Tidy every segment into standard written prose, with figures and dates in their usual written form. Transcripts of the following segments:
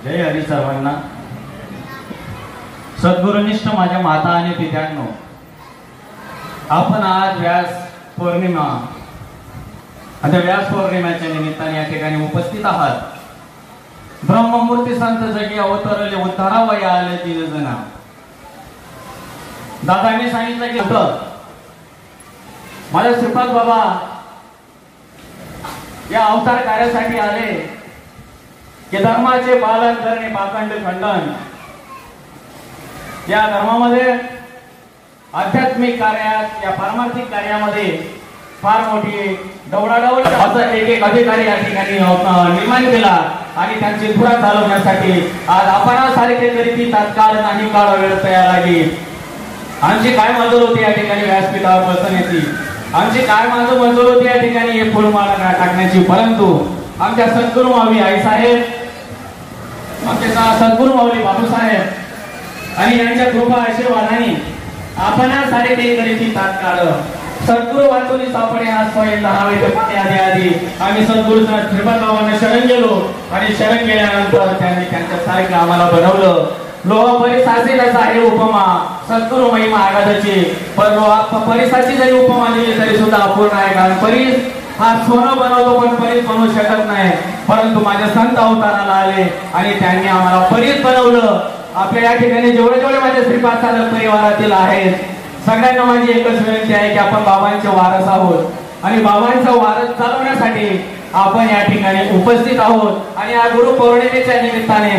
जय हरी सर्वांना. सद्गुरुनिष्ठ माझ्या माता आणि पित्यांनो, आपण आज व्यास पौर्णिमा आणि व्यास पौर्णिमेच्या निमित्ताने या ठिकाणी उपस्थित आहात. ब्रह्ममूर्ती संत जगी अवतरले उद्धारावय आले दिलजना. दादांनी सांगितलं की माझे श्रीपाद बाबा या अवतार कार्यासाठी आले की धर्माचे पालन करणे, पाखंड खंडन. या धर्मामध्ये आध्यात्मिक कार्यात, या पारमार्थिक कार्यामध्ये फार मोठी दौडादौड असा एक अधिकारी या ठिकाणी निर्माण केला आणि त्यांची धुरा चालवण्यासाठी आज आपणासारखे तरी तात्काळ नाही काळ वेळ तयार लागली. आमची काय मजूर होती या ठिकाणी व्यासपीठावर बसण्याची, आमची काय मजूर होती या ठिकाणी हे फुलमाळा टाकण्याची. परंतु आमच्या सद्गुरू माऊली आई साहेब, आमच्या सद्गुरू माऊली बाबू साहेब आणि यांच्या कृपा आशीर्वादाने आपणासारखे तरी तात्काळ सद्गुरू वाचून सापडे हा स्वयं दहावे आधी आधी आम्ही सद्गुरू श्रीपाद बाबांना शरण गेलो आणि शरण गेल्यानंतर त्यांनी त्यांच्यासारखं आम्हाला बनवलं. लोहा परिसाचे जसा आहे उपमा सद्गुरू महिमा आगाधाची, पण परिसाची जरी उपमा दिली तरी सुद्धा अपूर्ण आहे. कारण परीस हा सोनं बनवतो पण परीस बनवू शकत नाही. परंतु माझ्या संत अवताराला आले आणि त्यांनी आम्हाला परीस बनवलं. आपल्या या ठिकाणी जेवढे जेवढे माझे श्रीपाद साधक परिवारातील आहेत सगळ्यांना माझी एकच विनंती आहे की आपण बाबांचे वारस आहोत आणि बाबांचा वारस चालवण्यासाठी आपण या ठिकाणी उपस्थित आहोत. आणि या गुरु पौर्णिमेच्या निमित्ताने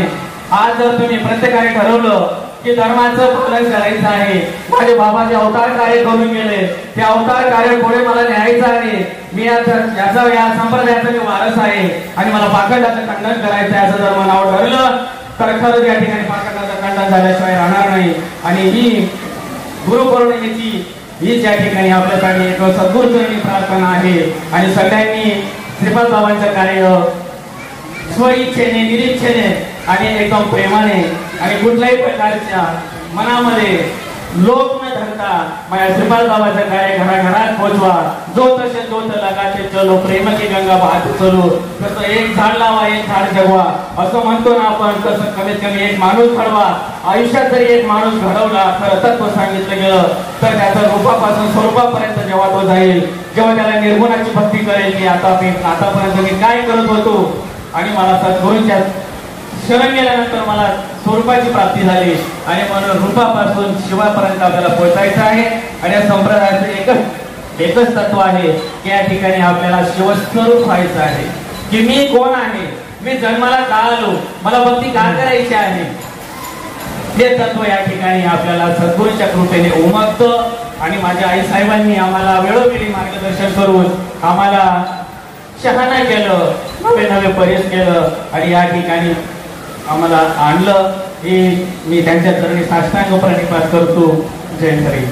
आज जर तुम्ही प्रत्येकाने ठरवलं की धर्माचं पालन करायचं आहे, माझे बाबा जे अवतार कार्य करून गेले ते अवतार कार्य पुढे मला न्यायचं आहे, मी या संप्रदायाचा मी वारस आहे आणि मला पाखंडाचं खंडन करायचं आहे असं जर मनावर ठरलं तर खरंच या ठिकाणी पाखंडाचं खंडन झाल्याशिवाय राहणार नाही. आणि ही गुरुपौर्णिमेची हीच या ठिकाणी आपल्यासाठी एक सद्गुरूचरणी प्रार्थना आहे. आणि सगळ्यांनी श्रीपाद बाबांचं कार्य स्वइच्छेने, निरीच्छेने आणि एकदम प्रेमाने आणि कुठल्याही प्रकारच्या मनामध्ये लोक न धरता माझ्या श्रीपाद बाबाचं कार्य घराघरात पोहोचवा. जो तसे जो लगाते चलो, प्रेम की गंगा वाहत चलो. तसं एक झाड लावा, एक झाड जगवा असं म्हणतो ना आपण, तसं कमीत कमी एक माणूस घडवा. आयुष्यात जरी एक माणूस घडवला, खरं तत्व सांगितलं गेलं तर त्याच्या रूपापासून स्वरूपापर्यंत जेव्हा तो जाईल, जेव्हा त्याला निर्गुणाची भक्ती करेल की आतापर्यंत मी काय करत होतो आणि मला सद्गुरूंच्या शरण गेल्यानंतर मला स्वरूपाची प्राप्ती झाली आणि म्हणून रूपापासून शिवापर्यंत आपल्याला पोहोचायचं आहे. आणि या संप्रदायाचं एकच तत्व आहे की या ठिकाणी आपल्याला शिवस्वरूप व्हायचं आहे. की मी कोण आहे, मी जन्माला का आलो, मला भक्ती का करायची आहे, हे तत्व या ठिकाणी आपल्याला सद्गुरूंच्या कृपेने उमगतं. आणि माझ्या आई साहेबांनी आम्हाला वेळोवेळी मार्गदर्शन करून आम्हाला शहाणा केलं, नवे नवे प्रयत्न केलं आणि या ठिकाणी आम्हाला आणलं. हे मी त्यांच्या चरणी साष्टांग प्रणिपात करतो. जय हरी.